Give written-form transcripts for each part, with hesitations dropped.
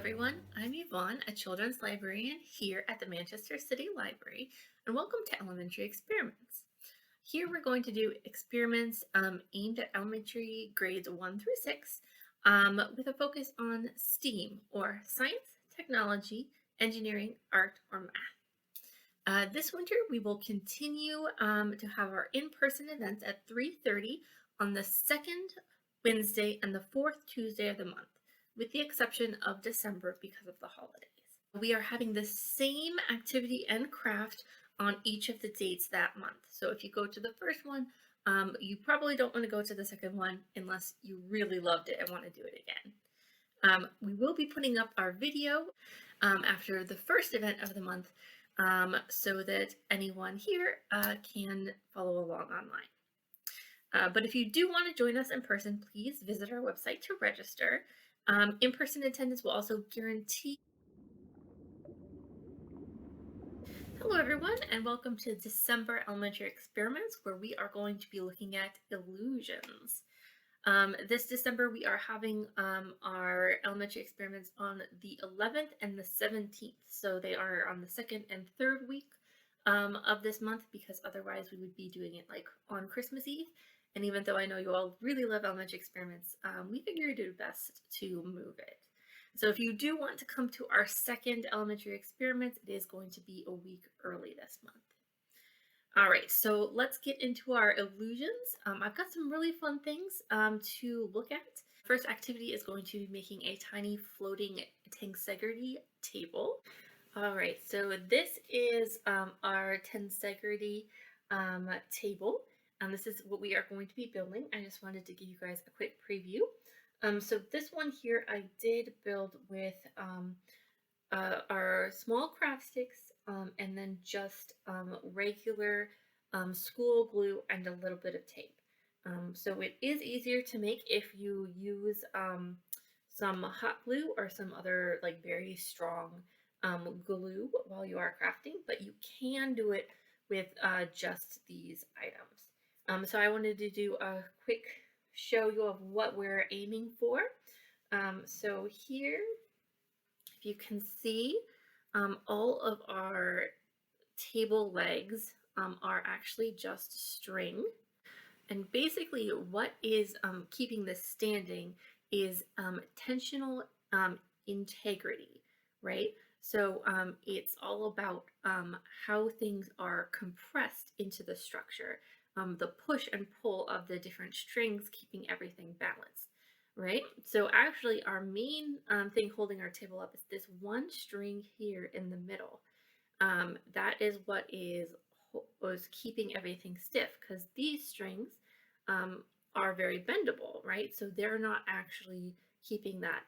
everyone, I'm Yvonne, a children's librarian here at the Manchester City Library, and welcome to Elementary Experiments. Here we're going to do experiments aimed at elementary grades 1 through 6 with a focus on STEAM, or science, technology, engineering, art, or math. This winter we will continue to have our in-person events at 3:30 on the second Wednesday and the fourth Tuesday of the month, with the exception of December because of the holidays. We are having the same activity and craft on each of the dates that month. So if you go to the first one, you probably don't want to go to the second one unless you really loved it and want to do it again. We will be putting up our video after the first event of the month so that anyone here can follow along online. But if you do want to join us in person, please visit our website to register. In-person attendance will also guarantee. Hello everyone, and welcome to December Elementary Experiments, where we are going to be looking at illusions. This December we are having our elementary experiments on the 11th and the 17th, so they are on the second and third week of this month, because otherwise we would be doing it like on Christmas Eve. And even though I know you all really love elementary experiments, we figured it best to move it. So if you do want to come to our second elementary experiment, it is going to be a week early this month. All right, so let's get into our illusions. I've got some really fun things to look at. First activity is going to be making a tiny floating tensegrity table. All right, so this is our tensegrity table. This is what we are going to be building. I just wanted to give you guys a quick preview. So this one here I did build with our small craft sticks and then just regular school glue and a little bit of tape. So it is easier to make if you use some hot glue or some other like very strong glue while you are crafting, but you can do it with just these items. So I wanted to do a quick show you of what we're aiming for. So here, if you can see, all of our table legs are actually just string. And basically what is keeping this standing is tensional integrity, right? So it's all about how things are compressed into the structure. The push and pull of the different strings keeping everything balanced, right? So actually our main thing holding our table up is this one string here in the middle. That is what was keeping everything stiff, because these strings are very bendable, right? So they're not actually keeping that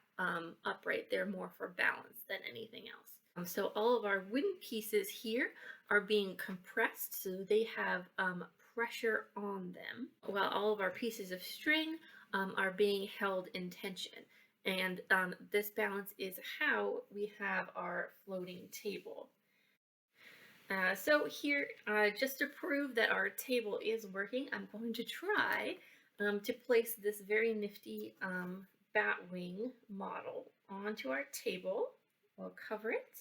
upright. They're more for balance than anything else. So all of our wooden pieces here are being compressed, so they have pressure on them, while all of our pieces of string are being held in tension. And this balance is how we have our floating table. So here, just to prove that our table is working, I'm going to try to place this very nifty bat wing model onto our table. We'll cover it.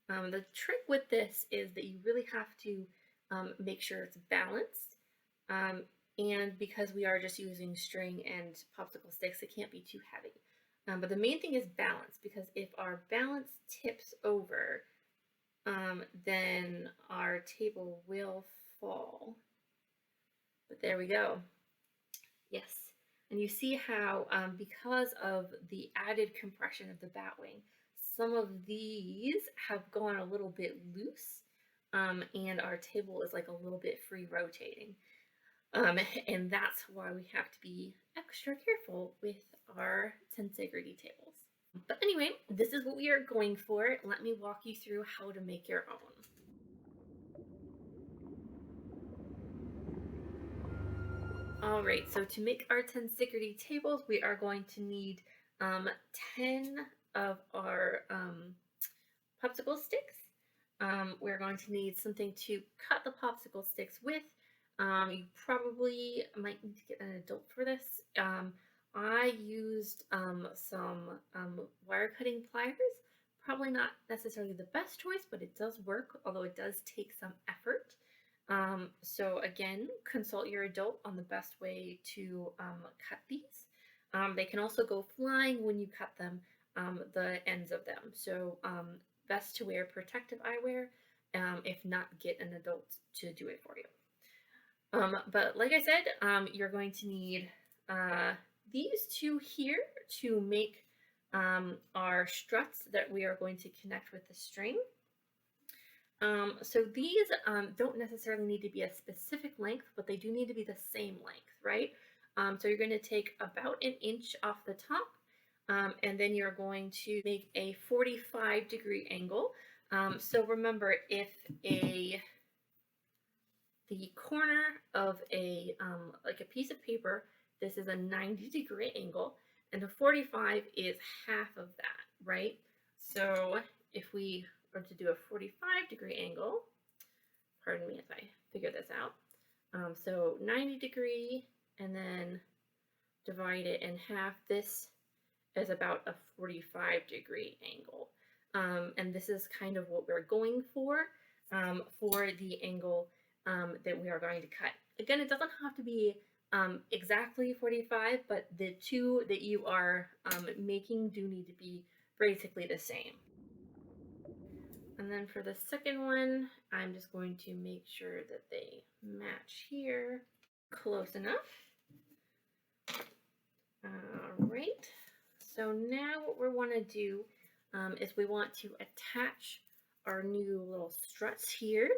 The trick with this is that you really have to make sure it's balanced, and because we are just using string and popsicle sticks, it can't be too heavy. But the main thing is balance, because if our balance tips over, then our table will fall. But there we go. Yes, and you see how because of the added compression of the bat wing, some of these have gone a little bit loose. And our table is like a little bit free rotating. And that's why we have to be extra careful with our tensegrity tables. But anyway, this is what we are going for. Let me walk you through how to make your own. All right, so to make our tensegrity tables, we are going to need 10 of our popsicle sticks. We're going to need something to cut the popsicle sticks with. You probably might need to get an adult for this. I used some wire cutting pliers. Probably not necessarily the best choice, but it does work, although it does take some effort. So again, consult your adult on the best way to cut these. They can also go flying when you cut them, the ends of them. So best to wear protective eyewear, if not, get an adult to do it for you. But like I said, you're going to need these two here to make our struts that we are going to connect with the string. So these don't necessarily need to be a specific length, but they do need to be the same length, right? So you're going to take about an inch off the top, and then you're going to make a 45-degree angle. So remember, if the corner of a like a piece of paper, this is a 90-degree angle, and a 45 is half of that, right? So if we were to do a 45-degree angle, pardon me as I figure this out, so 90-degree and then divide it in half, this is about a 45-degree angle. And this is kind of what we're going for the angle that we are going to cut. Again, it doesn't have to be exactly 45, but the two that you are making do need to be basically the same. And then for the second one, I'm just going to make sure that they match here close enough. All right, so now what we want to do is we want to attach our new little struts here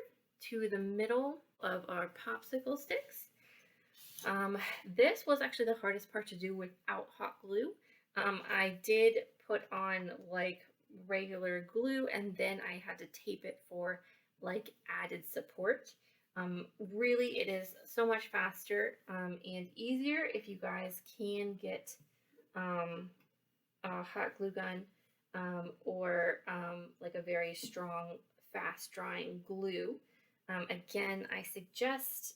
to the middle of our popsicle sticks. This was actually the hardest part to do without hot glue. I did put on like regular glue and then I had to tape it for like added support. Really, it is so much faster and easier if you guys can get a hot glue gun or like a very strong, fast drying glue. Again, I suggest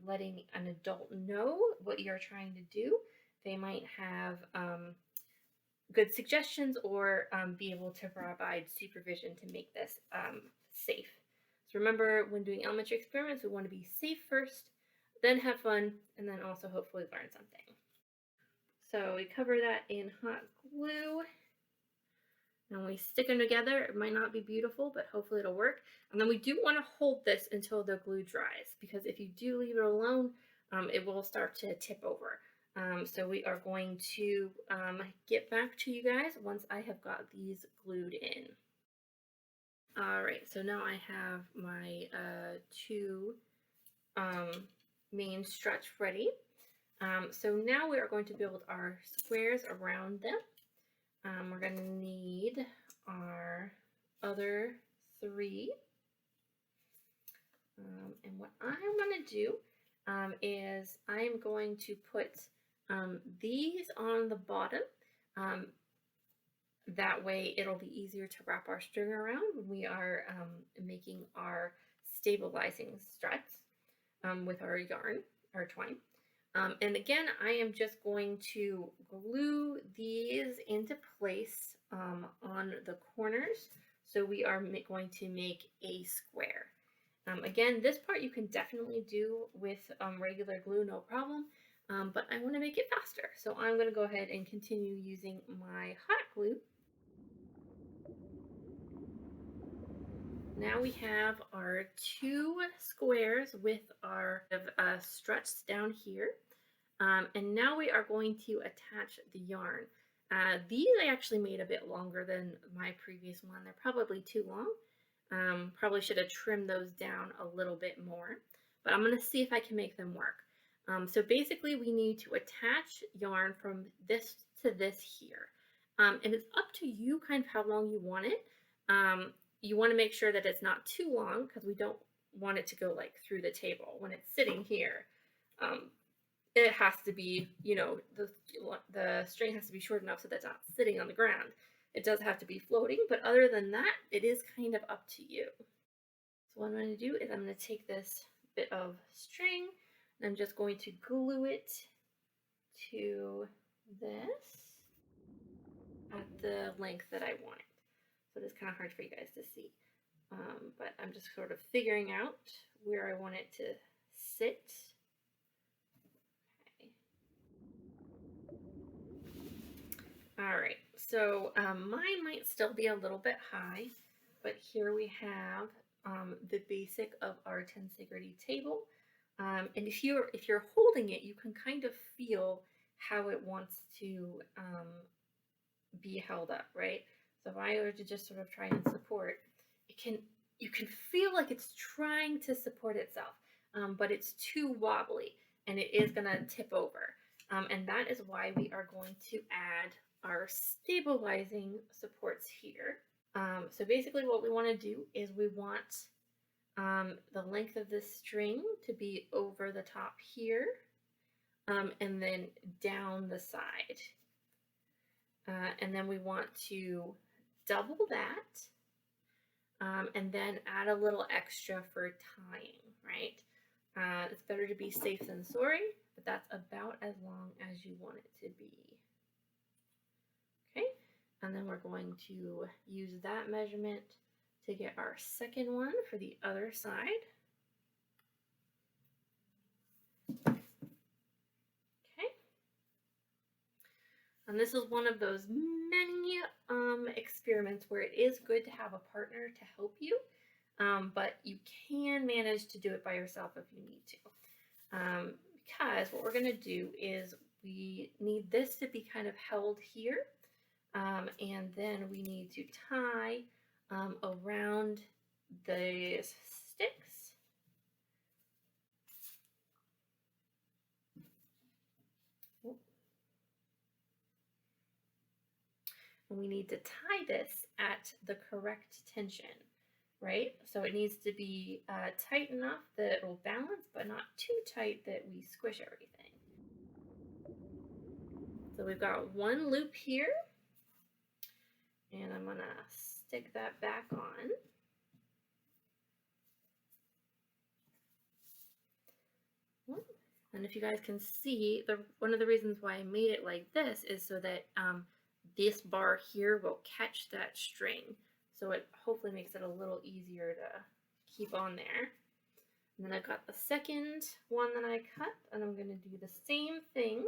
letting an adult know what you're trying to do. They might have good suggestions or be able to provide supervision to make this safe. So remember, when doing elementary experiments, we want to be safe first, then have fun, and then also hopefully learn something. So we cover that in hot glue. And we stick them together. It might not be beautiful, but hopefully it'll work. And then we do want to hold this until the glue dries, because if you do leave it alone, it will start to tip over. So we are going to get back to you guys once I have got these glued in. All right, so now I have my two main struts ready. So now we are going to build our squares around them. We're going to need our other three. And what I'm going to do is I am going to put these on the bottom. That way it'll be easier to wrap our string around when we are making our stabilizing struts with our yarn, our twine. And again, I am just going to glue these into place on the corners. So we are going to make a square. Again, this part you can definitely do with regular glue, no problem. But I want to make it faster. So I'm going to go ahead and continue using my hot glue. Now we have our two squares with our struts down here. And now we are going to attach the yarn. These I actually made a bit longer than my previous one. They're probably too long. Probably should have trimmed those down a little bit more, but I'm going to see if I can make them work. So basically we need to attach yarn from this to this here. And it's up to you kind of how long you want it. You want to make sure that it's not too long because we don't want it to go like through the table when it's sitting here. It has to be, you know, the string has to be short enough so that it's not sitting on the ground. It does have to be floating, but other than that, it is kind of up to you. So what I'm going to do is I'm going to take this bit of string and I'm just going to glue it to this at the length that I want it. So it's kind of hard for you guys to see. But I'm just sort of figuring out where I want it to sit. Okay. All right, so mine might still be a little bit high, but here we have the basic of our tensegrity table. And if you're holding it, you can kind of feel how it wants to be held up, right? So if I were to just sort of try and support, you can feel like it's trying to support itself, but it's too wobbly and it is going to tip over. And that is why we are going to add our stabilizing supports here. So basically what we want to do is we want the length of this string to be over the top here, and then down the side. And then we want to double that, and then add a little extra for tying, right? It's better to be safe than sorry, but that's about as long as you want it to be. Okay, and then we're going to use that measurement to get our second one for the other side. Okay, and this is one of those many experiments where it is good to have a partner to help you, but you can manage to do it by yourself if you need to. Because what we're going to do is we need this to be kind of held here, and then we need to tie around the sticks. And we need to tie this at the correct tension, right? So it needs to be tight enough that it will balance, but not too tight that we squish everything. So we've got one loop here, and I'm gonna stick that back on. And if you guys can see, one of the reasons why I made it like this is so that this bar here will catch that string. So it hopefully makes it a little easier to keep on there. And then I've got the second one that I cut, and I'm going to do the same thing.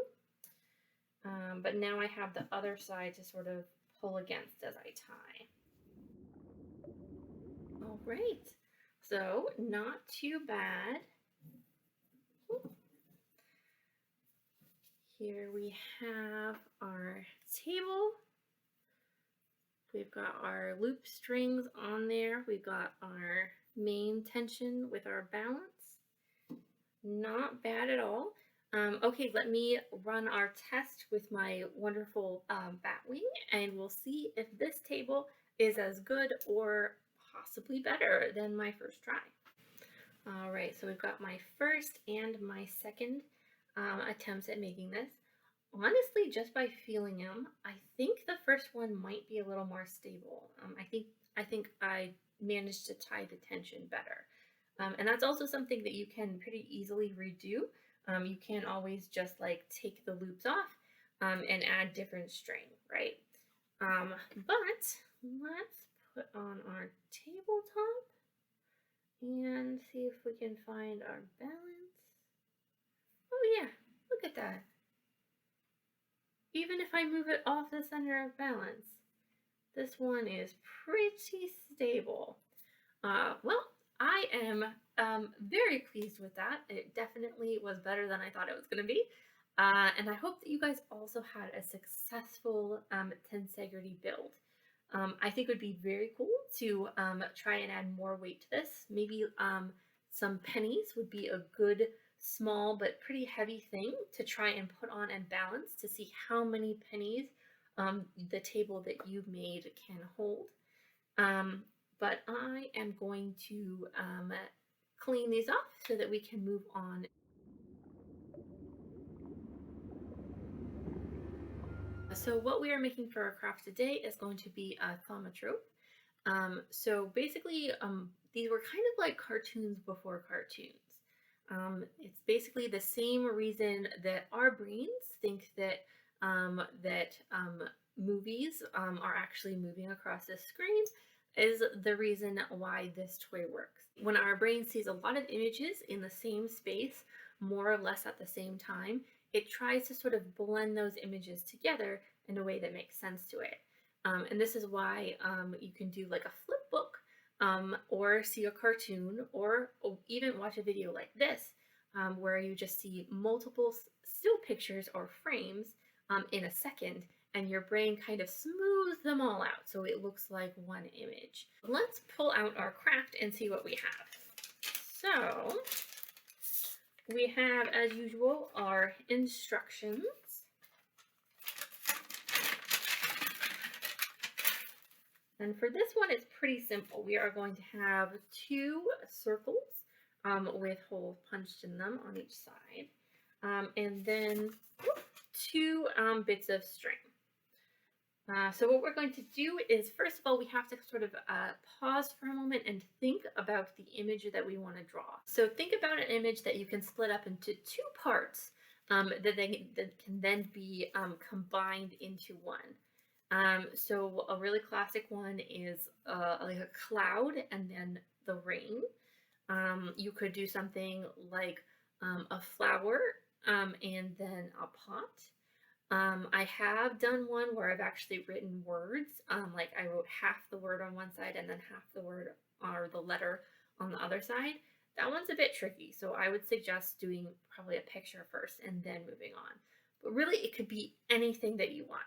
But now I have the other side to sort of pull against as I tie. All right, so not too bad. Here we have our table. We've got our loop strings on there. We've got our main tension with our balance. Not bad at all. Okay, let me run our test with my wonderful batwing, and we'll see if this table is as good or possibly better than my first try. All right, so we've got my first and my second attempts at making this. Honestly, just by feeling them, I think the first one might be a little more stable. I think I managed to tie the tension better. And that's also something that you can pretty easily redo. You can't always just like take the loops off and add different string, right? But let's put on our tabletop and see if we can find our balance. Oh yeah, look at that. Even if I move it off the center of balance, this one is pretty stable. Well, I am very pleased with that. It definitely was better than I thought it was going to be. And I hope that you guys also had a successful tensegrity build. I think it would be very cool to try and add more weight to this. Maybe some pennies would be a good small but pretty heavy thing to try and put on and balance to see how many pennies the table that you've made can hold. But I am going to clean these off so that we can move on. So what we are making for our craft today is going to be a thaumatrope. So basically, these were kind of like cartoons before cartoons. It's basically the same reason that our brains think that that movies are actually moving across the screen is the reason why this toy works. When our brain sees a lot of images in the same space, more or less at the same time, it tries to sort of blend those images together in a way that makes sense to it. And this is why you can do like a flip book, or see a cartoon, or even watch a video like this, where you just see multiple still pictures or frames in a second, and your brain kind of smooths them all out so it looks like one image. Let's pull out our craft and see what we have. So we have, as usual, our instructions. And for this one, it's pretty simple. We are going to have 2 circles with holes punched in them on each side, and then 2 bits of string. So what we're going to do is, first of all, we have to sort of pause for a moment and think about the image that we want to draw. So think about an image that you can split up into 2 parts that can then be combined into one. So a really classic one is like a cloud and then the rain. You could do something like a flower and then a pot. I have done one where I've actually written words, like I wrote half the word on one side and then half the word or the letter on the other side. That one's a bit tricky, so I would suggest doing probably a picture first and then moving on. But really, it could be anything that you want.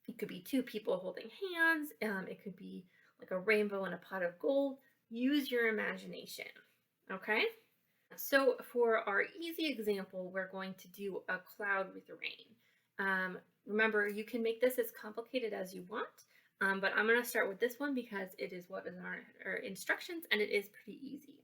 It could be 2 people holding hands. It could be like a rainbow and a pot of gold. Use your imagination, okay? So for our easy example, we're going to do a cloud with rain. Remember, you can make this as complicated as you want, but I'm going to start with this one because it is what is in our instructions, and it is pretty easy.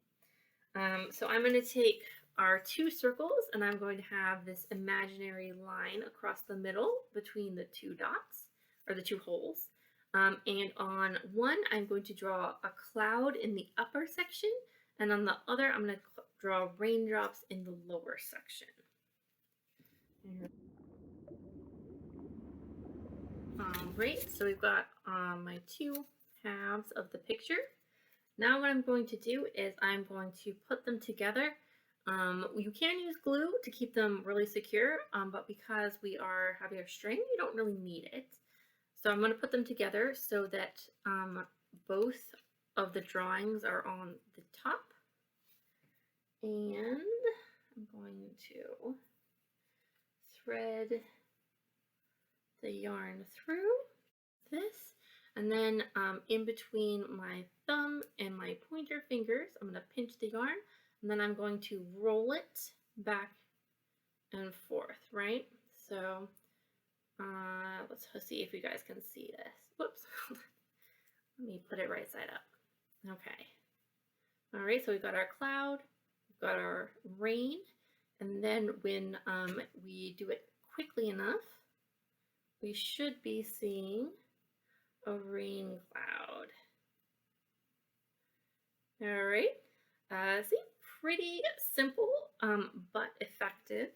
So I'm going to take our 2 circles, and I'm going to have this imaginary line across the middle between the 2 dots, or the 2 holes. And on one, I'm going to draw a cloud in the upper section, and on the other, I'm going to draw raindrops in the lower section. Alright, so we've got my 2 halves of the picture. Now what I'm going to do is I'm going to put them together. You can use glue to keep them really secure, but because we are having a string, you don't really need it. So I'm going to put them together so that both of the drawings are on the top. And I'm going to thread the yarn through this, and then in between my thumb and my pointer fingers, I'm going to pinch the yarn, and then I'm going to roll it back and forth, right? So let's see if you guys can see this. Whoops. Let me put it right side up. Okay. All right, so we've got our cloud, we've got our rain, and then when we do it quickly enough, we should be seeing a rain cloud. All right, see, pretty simple, but effective.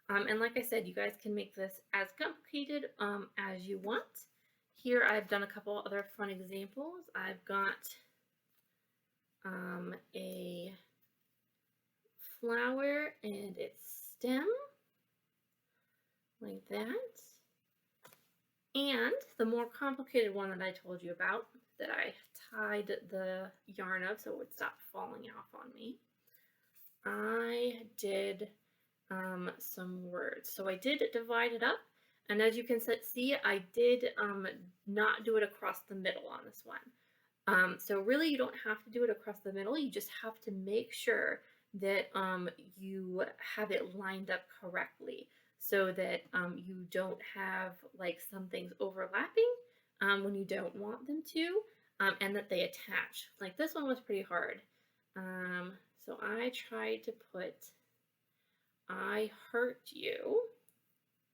And like I said, you guys can make this as complicated as you want. Here I've done a couple other fun examples. I've got a flower and its stem, like that. And the more complicated one that I told you about, that I tied the yarn up so it would stop falling off on me, I did some words. So I did divide it up, and as you can see, I did not do it across the middle on this one. So really, you don't have to do it across the middle. You just have to make sure that you have it lined up correctly, so that you don't have like some things overlapping when you don't want them to, and that they attach. Like this one was pretty hard. So I tried to put I hurt you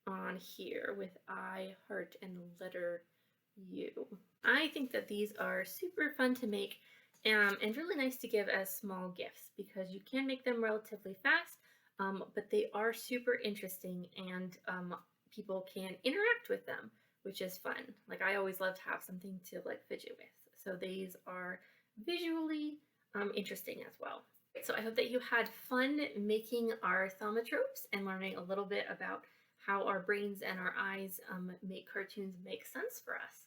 on here with I heart and the letter U. I think that these are super fun to make and really nice to give as small gifts because you can make them relatively fast, but they are super interesting and people can interact with them, which is fun. Like I always love to have something to like fidget with. So these are visually interesting as well. So I hope that you had fun making our thaumatropes and learning a little bit about how our brains and our eyes make cartoons make sense for us.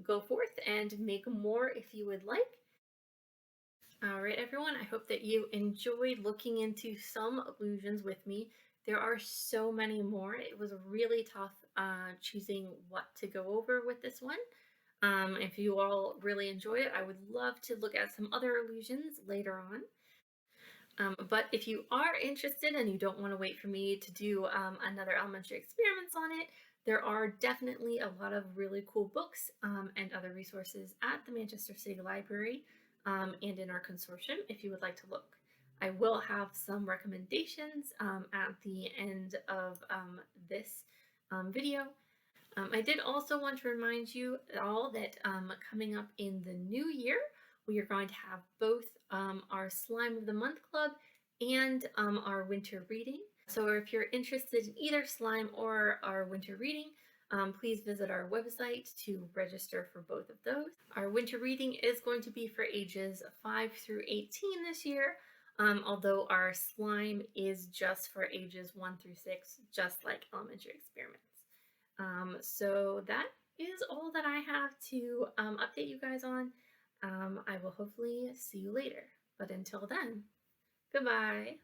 Go forth and make more if you would like. All right, everyone, I hope that you enjoyed looking into some illusions with me. There are so many more. It was really tough choosing what to go over with this one. If you all really enjoyed it, I would love to look at some other illusions later on. But if you are interested and you don't want to wait for me to do another elementary experiments on it, there are definitely a lot of really cool books and other resources at the Manchester City Library and in our consortium if you would like to look. I will have some recommendations at the end of this video. I did also want to remind you all that coming up in the new year, we are going to have both our Slime of the Month Club and our winter reading. So if you're interested in either slime or our winter reading, please visit our website to register for both of those. Our winter reading is going to be for ages 5 through 18 this year, although our slime is just for ages 1 through 6, just like elementary experiments. So that is all that I have to update you guys on. I will hopefully see you later. But until then, goodbye.